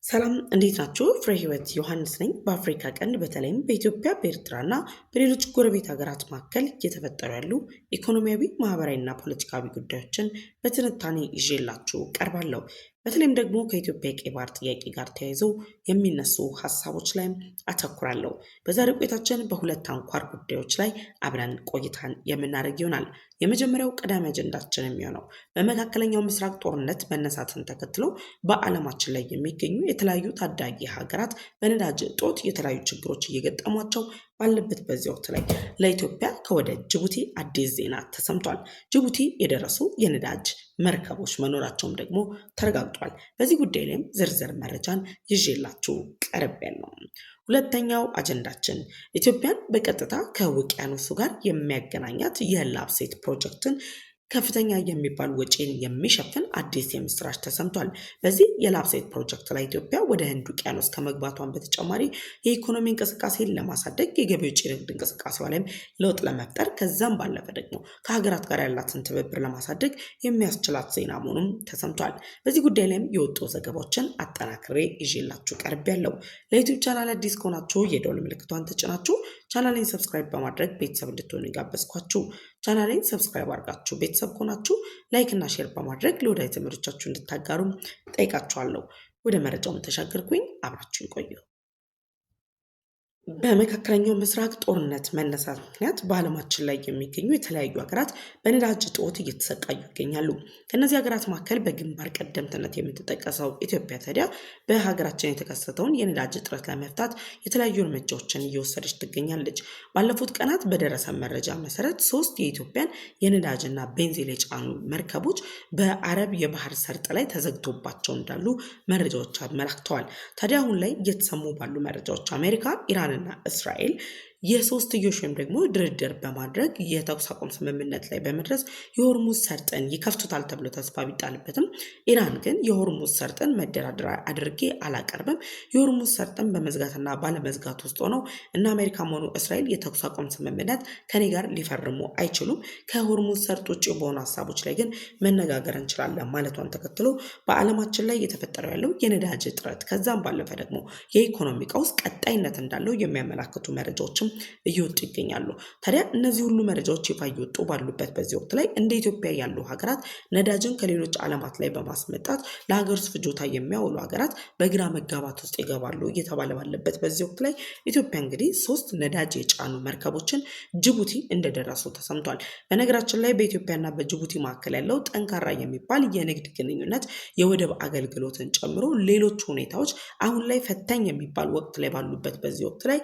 ሰላም እንዴት ናችሁ? ፍሬ ህይወት ዮሐንስ ነኝ። በአፍሪካ ቀንድ በተለይም በኢትዮጵያ በኤርትራና በሌሎች ጎረቤት ሀገራት መካከል እየተፈጠሩ ያሉ ኢኮኖሚያዊ፣ ማህበራዊና ፖለቲካዊ ጉዳዮችን በትንታኔ ይዤላችሁ ቀርባለሁ። በተለይም ደግሞ ከኢትዮጵያ የቀይ ባህር ጥያቄ ጋር ተያይዘው የሚነሱ ሀሳቦች ላይም አተኩራለሁ። በዛሬው ቆይታችን በሁለት አንኳር ጉዳዮች ላይ አብረን ቆይታን የምናደርግ ይሆናል። የመጀመሪያው ቀዳሚ አጀንዳችን የሚሆነው በመካከለኛው ምስራቅ ጦርነት መነሳትን ተከትሎ በዓለማችን ላይ የሚገኙ የተለያዩ ታዳጊ ሀገራት በነዳጅ እጦት የተለያዩ ችግሮች እየገጠሟቸው ባለበት በዚህ ወቅት ላይ ለኢትዮጵያ ከወደ ጅቡቲ አዲስ ዜና ተሰምቷል። ጅቡቲ የደረሱ የነዳጅ መርከቦች መኖራቸውም ደግሞ ተረጋግጧል። በዚህ ጉዳይ ላይም ዝርዝር መረጃን ይዤላችሁ ቀርቤያለሁ። ሁለተኛው አጀንዳችን ኢትዮጵያን በቀጥታ ከውቅያኖሱ ጋር የሚያገናኛት የላፕሴት ፕሮጀክትን ከፍተኛ የሚባል ወጪን የሚሸፍን አዲስ የምስራች ተሰምቷል። በዚህ የላፕሴት ፕሮጀክት ላይ ኢትዮጵያ ወደ ህንድ ውቅያኖስ ከመግባቷን በተጨማሪ የኢኮኖሚ እንቅስቃሴን ለማሳደግ የገቢ ውጭ ንግድ እንቅስቃሴዋ ላይም ለውጥ ለመፍጠር ከዛም ባለፈ ደግሞ ከሀገራት ጋር ያላትን ትብብር ለማሳደግ የሚያስችላት ዜና መሆኑም ተሰምቷል። በዚህ ጉዳይ ላይም የወጡ ዘገባዎችን አጠናክሬ ይዤላችሁ ቀርቤያለሁ። ለዩቲዩብ ቻናል አዲስ ከሆናችሁ የደወል ምልክቷን ተጭናችሁ ቻናሌን ሰብስክራይብ በማድረግ ቤተሰብ እንድትሆኑ ጋበዝኳችሁ። ቻናሌን ሰብስክራይብ አድርጋችሁ ቤተሰብ ከሆናችሁ ላይክ እና ሼር በማድረግ ለወዳጅ ዘመዶቻችሁ እንድታጋሩ ጠይቃችኋለሁ። ወደ መረጃውም ተሻገርኩኝ። አብራችሁን ቆዩ። በመካከለኛው ምስራቅ ጦርነት መነሳት ምክንያት በዓለማችን ላይ የሚገኙ የተለያዩ ሀገራት በነዳጅ እጦት እየተሰቃዩ ይገኛሉ። ከእነዚህ ሀገራት መካከል በግንባር ቀደምትነት የምትጠቀሰው ኢትዮጵያ ታዲያ በሀገራችን የተከሰተውን የነዳጅ እጥረት ለመፍታት የተለያዩ እርምጃዎችን እየወሰደች ትገኛለች። ባለፉት ቀናት በደረሰ መረጃ መሰረት 3 የኢትዮጵያን የነዳጅና ቤንዚን የጫኑ መርከቦች በአረብ የባህር ሰርጥ ላይ ተዘግቶባቸው እንዳሉ መረጃዎች አመላክተዋል። ታዲያ አሁን ላይ እየተሰሙ ባሉ መረጃዎች አሜሪካ፣ ኢራን እና እስራኤል የሶስትዮሽ ወይም ደግሞ ድርድር በማድረግ የተኩስ አቁም ስምምነት ላይ በመድረስ የሆርሙዝ ሰርጥን ይከፍቱታል ተብሎ ተስፋ ቢጣልበትም ኢራን ግን የሆርሙዝ ሰርጥን መደራደሪያ አድርጌ አላቀርብም፣ የሆርሙዝ ሰርጥን በመዝጋትና ባለመዝጋት ውስጥ ሆነው እና አሜሪካም ሆኑ እስራኤል የተኩስ አቁም ስምምነት ከኔ ጋር ሊፈርሙ አይችሉም፣ ከሆርሙዝ ሰርጥ ውጭ በሆኑ ሀሳቦች ላይ ግን መነጋገር እንችላለን ማለቷን ተከትሎ በዓለማችን ላይ እየተፈጠረው ያለው የነዳጅ እጥረት ከዛም ባለፈ ደግሞ የኢኮኖሚ ቀውስ ቀጣይነት እንዳለው የሚያመላክቱ መረጃዎችም እየወጡ ይገኛሉ። ታዲያ እነዚህ ሁሉ መረጃዎች ይፋ እየወጡ ባሉበት በዚህ ወቅት ላይ እንደ ኢትዮጵያ ያሉ ሀገራት ነዳጅን ከሌሎች ዓለማት ላይ በማስመጣት ለሀገር ውስጥ ፍጆታ የሚያውሉ ሀገራት በግራ መጋባት ውስጥ ይገባሉ እየተባለ ባለበት በዚህ ወቅት ላይ ኢትዮጵያ እንግዲህ 3 ነዳጅ የጫኑ መርከቦችን ጅቡቲ እንደደረሱ ተሰምቷል። በነገራችን ላይ በኢትዮጵያና በጅቡቲ መካከል ያለው ጠንካራ የሚባል የንግድ ግንኙነት የወደብ አገልግሎትን ጨምሮ ሌሎች ሁኔታዎች አሁን ላይ ፈታኝ የሚባል ወቅት ላይ ባሉበት በዚህ ወቅት ላይ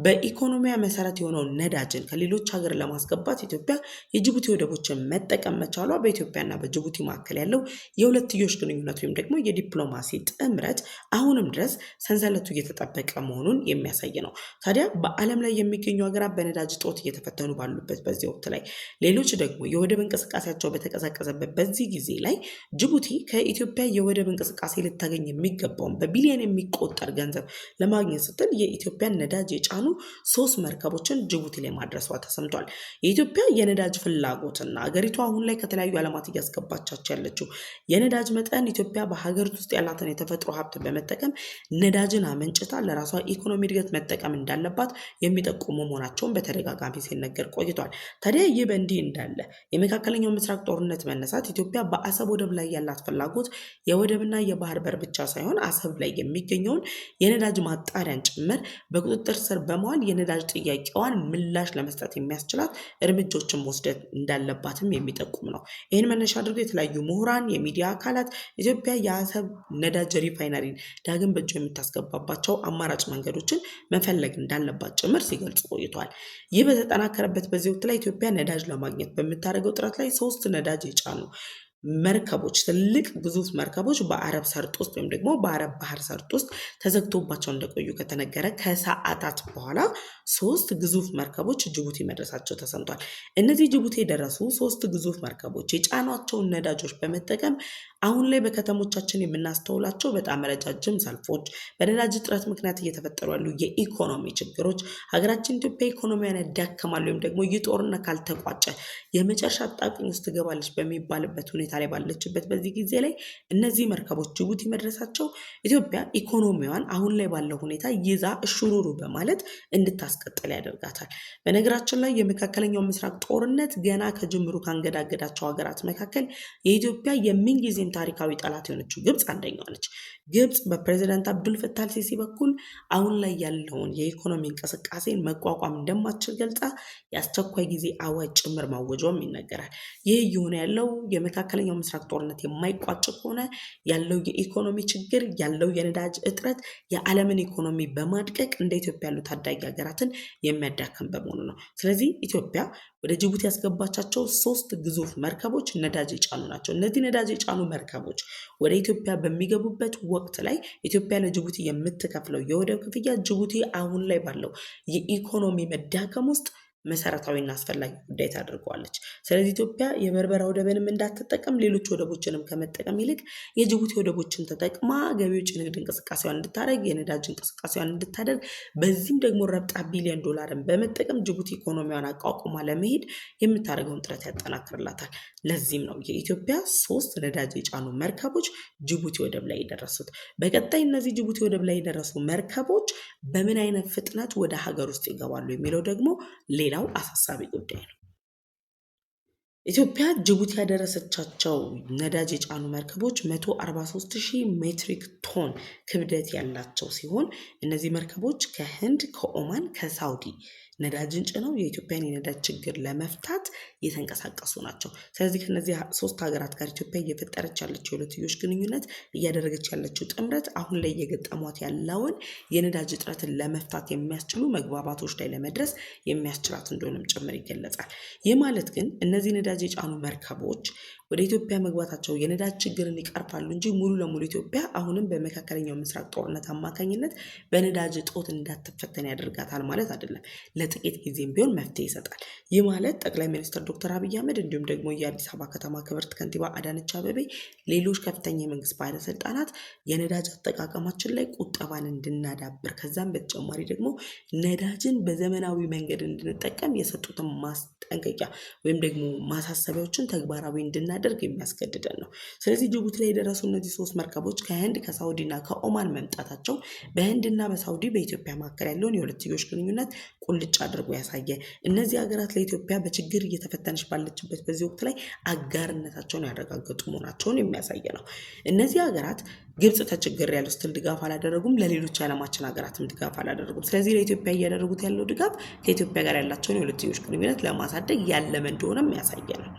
በኢኮኖሚ መሰረት የሆነው ነዳጅን ከሌሎች ሀገር ለማስገባት ኢትዮጵያ የጅቡቲ ወደቦችን መጠቀም መቻሏ በኢትዮጵያና በጅቡቲ መካከል ያለው የሁለትዮሽ ግንኙነት ወይም ደግሞ የዲፕሎማሲ ጥምረት አሁንም ድረስ ሰንሰለቱ እየተጠበቀ መሆኑን የሚያሳይ ነው። ታዲያ በዓለም ላይ የሚገኙ ሀገራት በነዳጅ እጦት እየተፈተኑ ባሉበት በዚህ ወቅት ላይ ሌሎች ደግሞ የወደብ እንቅስቃሴያቸው በተቀዛቀዘበት በዚህ ጊዜ ላይ ጅቡቲ ከኢትዮጵያ የወደብ እንቅስቃሴ ልታገኝ የሚገባውን በቢሊዮን የሚቆጠር ገንዘብ ለማግኘት ስትል የኢትዮጵያን ነዳጅ የጫኑ 3 መርከቦችን ጅቡቲ ላይ ማድረሷ ተሰምቷል። የኢትዮጵያ የነዳጅ ፍላጎትና ሀገሪቱ አሁን ላይ ከተለያዩ ዓለማት እያስገባቻቸው ያለችው የነዳጅ መጠን ኢትዮጵያ በሀገሪቱ ውስጥ ያላትን የተፈጥሮ ሀብት በመጠቀም ነዳጅን አመንጭታ ለራሷ ኢኮኖሚ እድገት መጠቀም እንዳለባት የሚጠቁሙ መሆናቸውን በተደጋጋሚ ሲነገር ቆይቷል። ታዲያ ይህ በእንዲህ እንዳለ የመካከለኛው ምስራቅ ጦርነት መነሳት ኢትዮጵያ በአሰብ ወደብ ላይ ያላት ፍላጎት የወደብና የባህር በር ብቻ ሳይሆን አሰብ ላይ የሚገኘውን የነዳጅ ማጣሪያን ጭምር በቁጥጥር ስር በመዋል የነዳጅ ጥያቄዋን ምላሽ ለመስጠት የሚያስችላት እርምጃዎችን መውሰድ እንዳለባትም የሚጠቁም ነው። ይህን መነሻ አድርጎ የተለያዩ ምሁራን፣ የሚዲያ አካላት ኢትዮጵያ የአሰብ ነዳጅ ሪፋይነሪን ዳግም በእጇ የምታስገባባቸው አማራጭ መንገዶችን መፈለግ እንዳለባት ጭምር ሲገልጹ ቆይቷል። ይህ በተጠናከረበት በዚህ ወቅት ላይ ኢትዮጵያ ነዳጅ ለማግኘት በምታደርገው ጥረት ላይ 3 ነዳጅ የጫኑ መርከቦች ትልቅ ግዙፍ መርከቦች በአረብ ሰርጥ ውስጥ ወይም ደግሞ በአረብ ባህር ሰርጥ ውስጥ ተዘግቶባቸው እንደቆዩ ከተነገረ ከሰዓታት በኋላ 3 ግዙፍ መርከቦች ጅቡቲ መድረሳቸው ተሰምቷል። እነዚህ ጅቡቲ የደረሱ 3 ግዙፍ መርከቦች የጫኗቸውን ነዳጆች በመጠቀም አሁን ላይ በከተሞቻችን የምናስተውላቸው በጣም ረጃጅም ሰልፎች፣ በነዳጅ እጥረት ምክንያት እየተፈጠሩ ያሉ የኢኮኖሚ ችግሮች ሀገራችን ኢትዮጵያ ኢኮኖሚያን ያዳክማሉ ወይም ደግሞ ይህ ጦርነት ካልተቋጨ የመጨረሻ አጣብቂኝ ውስጥ ትገባለች በሚባልበት ሁኔታ ላይ ባለችበት በዚህ ጊዜ ላይ እነዚህ መርከቦች ጅቡቲ መድረሳቸው ኢትዮጵያ ኢኮኖሚዋን አሁን ላይ ባለው ሁኔታ ይዛ እሹሩሩ በማለት እንድታስቀጥል ያደርጋታል። በነገራችን ላይ የመካከለኛው ምስራቅ ጦርነት ገና ከጅምሩ ካንገዳገዳቸው ሀገራት መካከል የኢትዮጵያ የምንጊዜም ታሪካዊ ጠላት የሆነችው ግብፅ አንደኛዋ ነች። ግብፅ በፕሬዚዳንት አብዱል ፈታህ አልሲሲ በኩል አሁን ላይ ያለውን የኢኮኖሚ እንቅስቃሴን መቋቋም እንደማትችል ገልጻ የአስቸኳይ ጊዜ አዋጅ ጭምር ማወጇም ይነገራል። ይህ እየሆነ ያለው የመካከለኛው ምስራቅ ጦርነት የማይቋጭ ከሆነ ያለው የኢኮኖሚ ችግር ያለው የነዳጅ እጥረት የዓለምን ኢኮኖሚ በማድቀቅ እንደ ኢትዮጵያ ያሉ ታዳጊ ሀገራትን የሚያዳክም በመሆኑ ነው። ስለዚህ ኢትዮጵያ ወደ ጅቡቲ ያስገባቻቸው 3 ግዙፍ መርከቦች ነዳጅ የጫኑ ናቸው። እነዚህ ነዳጅ የጫኑ መርከቦች ወደ ኢትዮጵያ በሚገቡበት ወቅት ላይ ኢትዮጵያ ለጅቡቲ የምትከፍለው የወደብ ክፍያ ጅቡቲ አሁን ላይ ባለው የኢኮኖሚ መዳከም ውስጥ መሰረታዊና አስፈላጊ ጉዳይ ታደርገዋለች። ስለዚህ ኢትዮጵያ የበርበራ ወደብንም እንዳትጠቀም ሌሎች ወደቦችንም ከመጠቀም ይልቅ የጅቡቲ ወደቦችን ተጠቅማ ገቢ ውጭ ንግድ እንቅስቃሴዋን እንድታደርግ የነዳጅ እንቅስቃሴዋን እንድታደርግ በዚህም ደግሞ ረብጣ ቢሊዮን ዶላርን በመጠቀም ጅቡቲ ኢኮኖሚዋን አቋቁማ ለመሄድ የምታደርገውን ጥረት ያጠናክርላታል። ለዚህም ነው የኢትዮጵያ 3 ነዳጅ የጫኑ መርከቦች ጅቡቲ ወደብ ላይ የደረሱት። በቀጣይ እነዚህ ጅቡቲ ወደብ ላይ የደረሱ መርከቦች በምን አይነት ፍጥነት ወደ ሀገር ውስጥ ይገባሉ የሚለው ደግሞ ሌላው አሳሳቢ ጉዳይ ነው። ኢትዮጵያ ጅቡቲ ያደረሰቻቸው ነዳጅ የጫኑ መርከቦች 143,000 ሜትሪክ ቶን ክብደት ያላቸው ሲሆን እነዚህ መርከቦች ከህንድ፣ ከኦማን፣ ከሳውዲ ነዳጅን ጭነው የኢትዮጵያን የነዳጅ ችግር ለመፍታት እየተንቀሳቀሱ ናቸው። ስለዚህ ከነዚህ 3 ሀገራት ጋር ኢትዮጵያ እየፈጠረች ያለችው የሁለትዮሽ ግንኙነት እያደረገች ያለችው ጥምረት አሁን ላይ እየገጠሟት ያለውን የነዳጅ እጥረትን ለመፍታት የሚያስችሉ መግባባቶች ላይ ለመድረስ የሚያስችላት እንደሆነም ጭምር ይገለጻል። ይህ ማለት ግን እነዚህ ነዳጅ የጫኑ መርከቦች ወደ ኢትዮጵያ መግባታቸው የነዳጅ ችግርን ይቀርፋሉ እንጂ ሙሉ ለሙሉ ኢትዮጵያ አሁንም በመካከለኛው ምስራቅ ጦርነት አማካኝነት በነዳጅ እጦት እንዳትፈተን ያደርጋታል ማለት አይደለም። ለጥቂት ጊዜም ቢሆን መፍትሄ ይሰጣል። ይህ ማለት ጠቅላይ ሚኒስትር ዶክተር አብይ አህመድ እንዲሁም ደግሞ የአዲስ አበባ ከተማ ክብርት ከንቲባ አዳነች አቤቤ ሌሎች ከፍተኛ የመንግስት ባለስልጣናት የነዳጅ አጠቃቀማችን ላይ ቁጠባን እንድናዳብር ከዛም በተጨማሪ ደግሞ ነዳጅን በዘመናዊ መንገድ እንድንጠቀም የሰጡትን ማስጠንቀቂያ ወይም ደግሞ ማሳሰቢያዎችን ተግባራዊ እንድናደርግ የሚያስገድደን ነው። ስለዚህ ጅቡቲ ላይ የደረሱ እነዚህ 3 መርከቦች ከህንድ ከሳውዲና ከኦማን መምጣታቸው በህንድና በሳውዲ በኢትዮጵያ መካከል ያለውን የሁለትዮሽ ግንኙነት ቁልጭ አድርጎ ያሳየ እነዚህ ሀገራት ለኢትዮጵያ በችግር እየተፈተነች ባለችበት በዚህ ወቅት ላይ አጋርነታቸውን ያረጋገጡ መሆናቸውን የሚያሳይ ነው። እነዚህ ሀገራት ግብጽ ተቸግር ያለው ስትል ድጋፍ አላደረጉም፣ ለሌሎች የዓለማችን ሀገራትም ድጋፍ አላደረጉም። ስለዚህ ለኢትዮጵያ እያደረጉት ያለው ድጋፍ ከኢትዮጵያ ጋር ያላቸውን የሁለትዮሽ ግንኙነት ለማሳደግ ያለመ እንደሆነም ያሳየ ነው።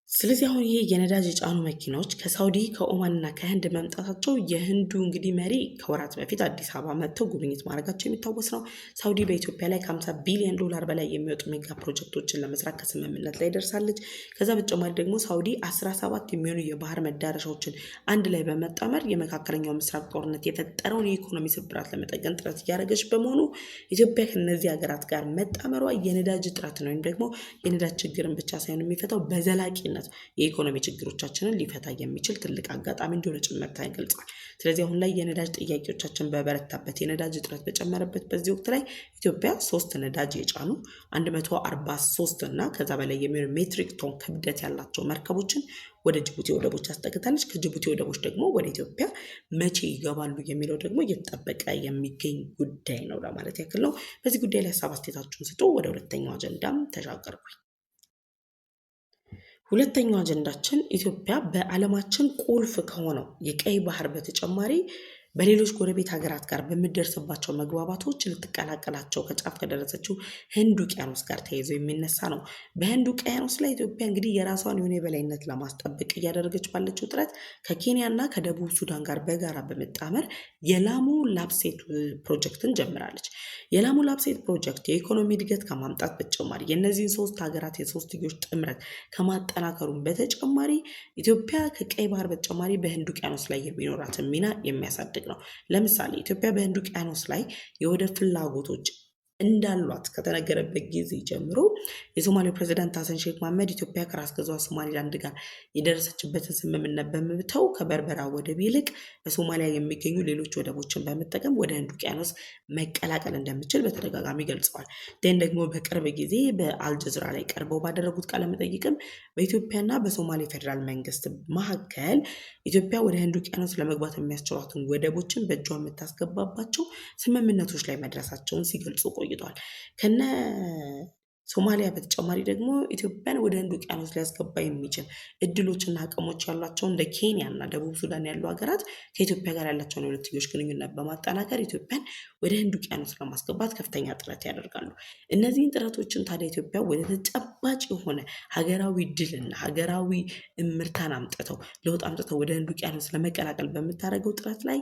ስለዚህ አሁን ይሄ የነዳጅ የጫኑ መኪናዎች ከሳውዲ ከኦማንና ከህንድ መምጣታቸው የህንዱ እንግዲህ መሪ ከወራት በፊት አዲስ አበባ መጥተው ጉብኝት ማድረጋቸው የሚታወስ ነው። ሳውዲ በኢትዮጵያ ላይ ከ50 ቢሊዮን ዶላር በላይ የሚወጡ ሜጋ ፕሮጀክቶችን ለመስራት ከስምምነት ላይ ደርሳለች። ከዛ በተጨማሪ ደግሞ ሳውዲ 17 የሚሆኑ የባህር መዳረሻዎችን አንድ ላይ በመጣመር የመካከለኛው ምስራቅ ጦርነት የፈጠረውን የኢኮኖሚ ስብራት ለመጠገን ጥረት እያደረገች በመሆኑ ኢትዮጵያ ከነዚህ ሀገራት ጋር መጣመሯ የነዳጅ እጥረት ነው ወይም ደግሞ የነዳጅ ችግርን ብቻ ሳይሆን የሚፈታው በዘላቂነት የኢኮኖሚ ችግሮቻችንን ሊፈታ የሚችል ትልቅ አጋጣሚ እንደሆነ ጭምር ተገልጿል። ስለዚህ አሁን ላይ የነዳጅ ጥያቄዎቻችን በበረታበት የነዳጅ እጥረት በጨመረበት በዚህ ወቅት ላይ ኢትዮጵያ 3 ነዳጅ የጫኑ 143 እና ከዛ በላይ የሚሆኑ ሜትሪክ ቶን ክብደት ያላቸው መርከቦችን ወደ ጅቡቲ ወደቦች አስጠግታለች። ከጅቡቲ ወደቦች ደግሞ ወደ ኢትዮጵያ መቼ ይገባሉ የሚለው ደግሞ እየተጠበቀ የሚገኝ ጉዳይ ነው ለማለት ያክል ነው። በዚህ ጉዳይ ላይ ሀሳብ አስተያየታችሁን ስጡ። ወደ ሁለተኛው አጀንዳም ተሻገርኩኝ። ሁለተኛው አጀንዳችን ኢትዮጵያ በዓለማችን ቁልፍ ከሆነው የቀይ ባህር በተጨማሪ በሌሎች ጎረቤት ሀገራት ጋር በሚደርስባቸው መግባባቶች ልትቀላቀላቸው ከጫፍ ከደረሰችው ህንድ ውቅያኖስ ጋር ተያይዞ የሚነሳ ነው። በህንድ ውቅያኖስ ላይ ኢትዮጵያ እንግዲህ የራሷን የሆነ የበላይነት ለማስጠበቅ እያደረገች ባለችው ጥረት ከኬንያና ከደቡብ ሱዳን ጋር በጋራ በመጣመር የላሙ ላፕሴት ፕሮጀክትን ጀምራለች። የላሙ ላፕሴት ፕሮጀክት የኢኮኖሚ እድገት ከማምጣት በተጨማሪ የእነዚህን 3 ሀገራት የሶስትዮሽ ጥምረት ከማጠናከሩም በተጨማሪ ኢትዮጵያ ከቀይ ባህር በተጨማሪ በህንድ ውቅያኖስ ላይ የሚኖራትን ሚና የሚያሳድግ ነው። ለምሳሌ ኢትዮጵያ በህንድ ውቅያኖስ ላይ የወደብ ፍላጎቶች እንዳሏት ከተነገረበት ጊዜ ጀምሮ የሶማሌው ፕሬዚዳንት ሀሰን ሼክ መሐመድ ኢትዮጵያ ከራስ ገዟ ሶማሊላንድ ጋር የደረሰችበትን ስምምነት በመተው ከበርበራ ወደብ ይልቅ በሶማሊያ የሚገኙ ሌሎች ወደቦችን በመጠቀም ወደ ህንድ ውቅያኖስ መቀላቀል እንደምችል በተደጋጋሚ ገልጸዋል። ደን ደግሞ በቅርብ ጊዜ በአልጀዝራ ላይ ቀርበው ባደረጉት ቃለመጠይቅም በኢትዮጵያና በሶማሌ ፌዴራል መንግስት መካከል ኢትዮጵያ ወደ ህንድ ውቅያኖስ ለመግባት የሚያስችሏትን ወደቦችን በእጇ የምታስገባባቸው ስምምነቶች ላይ መድረሳቸውን ሲገልጹ ቆይቷል። ከነ ሶማሊያ በተጨማሪ ደግሞ ኢትዮጵያን ወደ ህንድ ውቅያኖስ ሊያስገባ የሚችል እድሎችና አቅሞች ያሏቸው እንደ ኬንያ እና ደቡብ ሱዳን ያሉ ሀገራት ከኢትዮጵያ ጋር ያላቸውን የሁለትዮሽ ግንኙነት በማጠናከር ኢትዮጵያን ወደ ህንድ ውቅያኖስ ለማስገባት ከፍተኛ ጥረት ያደርጋሉ። እነዚህን ጥረቶችን ታዲያ ኢትዮጵያ ወደ ተጨባጭ የሆነ ሀገራዊ ድልና ሀገራዊ እምርታን አምጥተው ለውጥ አምጥተው ወደ ህንድ ውቅያኖስ ለመቀላቀል በምታደርገው ጥረት ላይ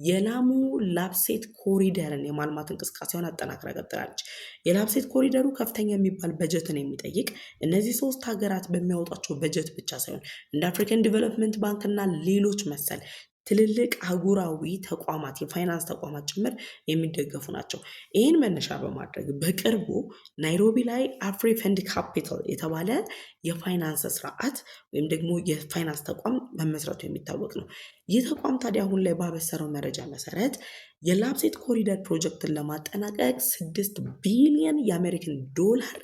የላሙ ላፕሴት ኮሪደርን የማልማት እንቅስቃሴውን አጠናክራ ቀጥላለች። የላፕሴት ኮሪደሩ ከፍተኛ የሚባል በጀትን የሚጠይቅ እነዚህ ሶስት ሀገራት በሚያወጣቸው በጀት ብቻ ሳይሆን እንደ አፍሪካን ዲቨሎፕመንት ባንክ እና ሌሎች መሰል ትልልቅ አህጉራዊ ተቋማት የፋይናንስ ተቋማት ጭምር የሚደገፉ ናቸው። ይህን መነሻ በማድረግ በቅርቡ ናይሮቢ ላይ አፍሪ ፈንድ ካፒታል የተባለ የፋይናንስ ስርዓት ወይም ደግሞ የፋይናንስ ተቋም መመስረቱ የሚታወቅ ነው። ይህ ተቋም ታዲያ አሁን ላይ ባበሰረው መረጃ መሰረት የላፕሴት ኮሪደር ፕሮጀክትን ለማጠናቀቅ 6 ቢሊዮን የአሜሪካን ዶላር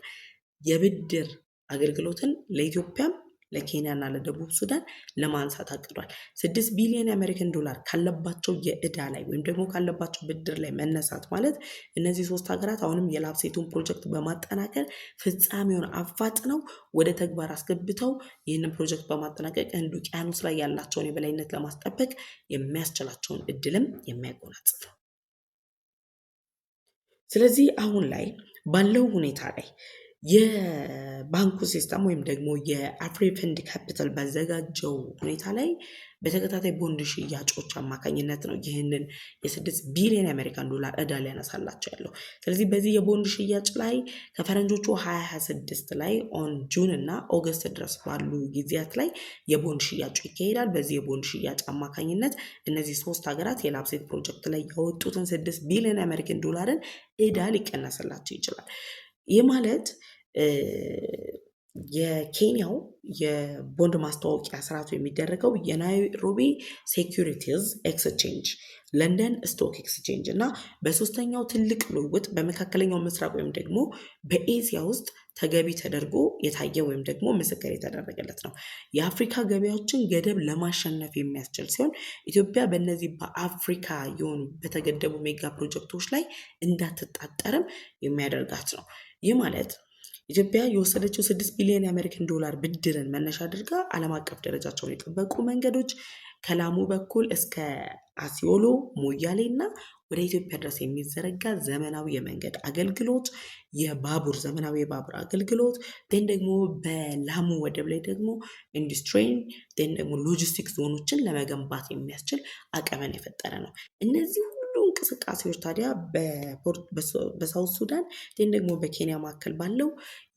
የብድር አገልግሎትን ለኢትዮጵያም ለኬንያና ለደቡብ ሱዳን ለማንሳት አቅዷል። 6 ቢሊዮን የአሜሪካን ዶላር ካለባቸው የዕዳ ላይ ወይም ደግሞ ካለባቸው ብድር ላይ መነሳት ማለት እነዚህ ሶስት ሀገራት አሁንም የላፕሴቱን ፕሮጀክት በማጠናከር ፍጻሜውን አፋጥነው ወደ ተግባር አስገብተው ይህንን ፕሮጀክት በማጠናቀቅ ህንድ ውቅያኖስ ላይ ያላቸውን የበላይነት ለማስጠበቅ የሚያስችላቸውን እድልም የሚያጎናጽፍ ነው። ስለዚህ አሁን ላይ ባለው ሁኔታ ላይ የባንኩ ሲስተም ወይም ደግሞ የአፍሪ ፈንድ ካፒታል ባዘጋጀው ሁኔታ ላይ በተከታታይ ቦንድ ሽያጮች አማካኝነት ነው ይህንን የ6 ቢሊዮን የአሜሪካን ዶላር ዕዳ ሊያነሳላቸው ያለው። ስለዚህ በዚህ የቦንድ ሽያጭ ላይ ከፈረንጆቹ 2026 ላይ ኦን ጁን እና ኦገስት ድረስ ባሉ ጊዜያት ላይ የቦንድ ሽያጩ ይካሄዳል። በዚህ የቦንድ ሽያጭ አማካኝነት እነዚህ ሶስት ሀገራት የላፕሴት ፕሮጀክት ላይ ያወጡትን 6 ቢሊዮን የአሜሪካን ዶላርን ዕዳ ሊቀነስላቸው ይችላል። ይህ ማለት የኬንያው የቦንድ ማስታወቂያ ስርዓቱ የሚደረገው የናይሮቢ ሴኩሪቲዝ ኤክስቼንጅ፣ ለንደን ስቶክ ኤክስቼንጅ እና በሶስተኛው ትልቅ ልውውጥ በመካከለኛው ምስራቅ ወይም ደግሞ በኤሲያ ውስጥ ተገቢ ተደርጎ የታየ ወይም ደግሞ ምስክር የተደረገለት ነው። የአፍሪካ ገበያዎችን ገደብ ለማሸነፍ የሚያስችል ሲሆን ኢትዮጵያ በእነዚህ በአፍሪካ የሆኑ በተገደቡ ሜጋ ፕሮጀክቶች ላይ እንዳትጣጠርም የሚያደርጋት ነው። ይህ ማለት ኢትዮጵያ የወሰደችው 6 ቢሊዮን የአሜሪካን ዶላር ብድርን መነሻ አድርጋ ዓለም አቀፍ ደረጃቸውን የጠበቁ መንገዶች ከላሙ በኩል እስከ አሲዮሎ ሞያሌ እና ወደ ኢትዮጵያ ድረስ የሚዘረጋ ዘመናዊ የመንገድ አገልግሎት፣ ዘመናዊ የባቡር አገልግሎት ደግሞ በላሙ ወደብ ላይ ደግሞ ኢንዱስትሪን ደግሞ ሎጂስቲክስ ዞኖችን ለመገንባት የሚያስችል አቅምን የፈጠረ ነው። እነዚህ እንቅስቃሴዎች ታዲያ በሳውት ሱዳን ደግሞ በኬንያ መካከል ባለው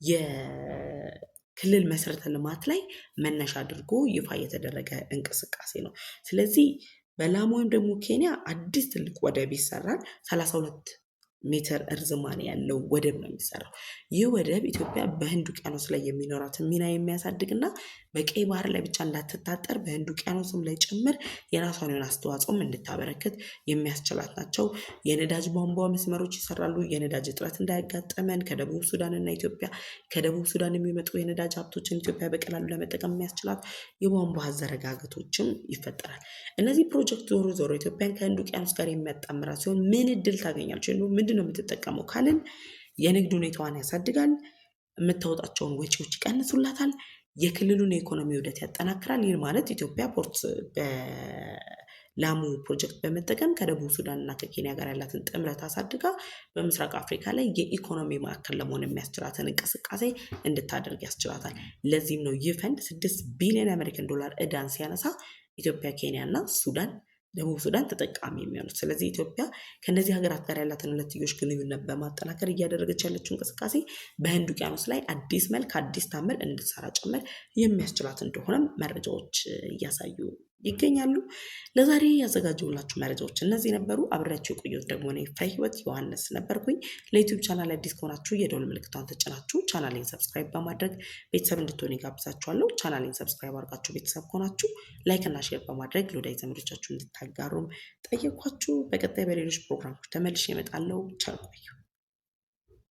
የክልል መሰረተ ልማት ላይ መነሻ አድርጎ ይፋ የተደረገ እንቅስቃሴ ነው። ስለዚህ በላሙ ወይም ደግሞ ኬንያ አዲስ ትልቅ ወደብ ይሰራል። 32 ሜትር እርዝማኔ ያለው ወደብ ነው የሚሰራው። ይህ ወደብ ኢትዮጵያ በህንድ ውቅያኖስ ላይ የሚኖራትን ሚና የሚያሳድግና በቀይ ባህር ላይ ብቻ እንዳትታጠር በህንድ ውቅያኖስም ላይ ጭምር የራሷን የሆነ አስተዋጽኦም እንድታበረክት የሚያስችላት ናቸው። የነዳጅ ቧንቧ መስመሮች ይሰራሉ። የነዳጅ እጥረት እንዳያጋጠመን ከደቡብ ሱዳን እና ኢትዮጵያ ከደቡብ ሱዳን የሚመጡ የነዳጅ ሀብቶችን ኢትዮጵያ በቀላሉ ለመጠቀም የሚያስችላት የቧንቧ አዘረጋገቶችም ይፈጠራል። እነዚህ ፕሮጀክት ዞሮ ዞሮ ኢትዮጵያን ከህንድ ውቅያኖስ ጋር የሚያጣምራት ሲሆን ምን እድል ታገኛለች? ምንድን ነው የምትጠቀመው ካልን የንግድ ሁኔታዋን ያሳድጋል፣ የምታወጣቸውን ወጪዎች ይቀንሱላታል፣ የክልሉን የኢኮኖሚ ውህደት ያጠናክራል። ይህ ማለት ኢትዮጵያ ፖርት በላሙ ፕሮጀክት በመጠቀም ከደቡብ ሱዳን እና ከኬንያ ጋር ያላትን ጥምረት አሳድጋ በምስራቅ አፍሪካ ላይ የኢኮኖሚ ማዕከል ለመሆን የሚያስችላትን እንቅስቃሴ እንድታደርግ ያስችላታል። ለዚህም ነው ይህ ፈንድ 6 ቢሊዮን የአሜሪካን ዶላር ዕዳን ሲያነሳ ኢትዮጵያ፣ ኬንያ እና ደቡብ ሱዳን ተጠቃሚ የሚሆኑት። ስለዚህ ኢትዮጵያ ከነዚህ ሀገራት ጋር ያላትን ሁለትዮሽ ግንኙነት በማጠናከር እያደረገች ያለችው እንቅስቃሴ በህንድ ውቅያኖስ ላይ አዲስ መልክ አዲስ ታምር እንድትሰራ ጭምር የሚያስችላት እንደሆነም መረጃዎች እያሳዩ ይገኛሉ። ለዛሬ ያዘጋጀሁላችሁ መረጃዎች እነዚህ ነበሩ። አብሬያችሁ የቆየሁት ደግሞ እኔ ፍሬ ህይወት ዮሐንስ ነበርኩኝ። ለዩቲዩብ ቻናል አዲስ ከሆናችሁ የደወል ምልክቷን ተጭናችሁ ቻናሌን ሰብስክራይብ በማድረግ ቤተሰብ እንድትሆኑ ጋብዛችኋለሁ። ቻናሌን ሰብስክራይብ አድርጋችሁ ቤተሰብ ከሆናችሁ ላይክ እና ሼር በማድረግ ለወዳጅ ዘመዶቻችሁ እንድታጋሩም ጠየኳችሁ። በቀጣይ በሌሎች ፕሮግራሞች ተመልሼ እመጣለሁ። ቸር ቆዩ።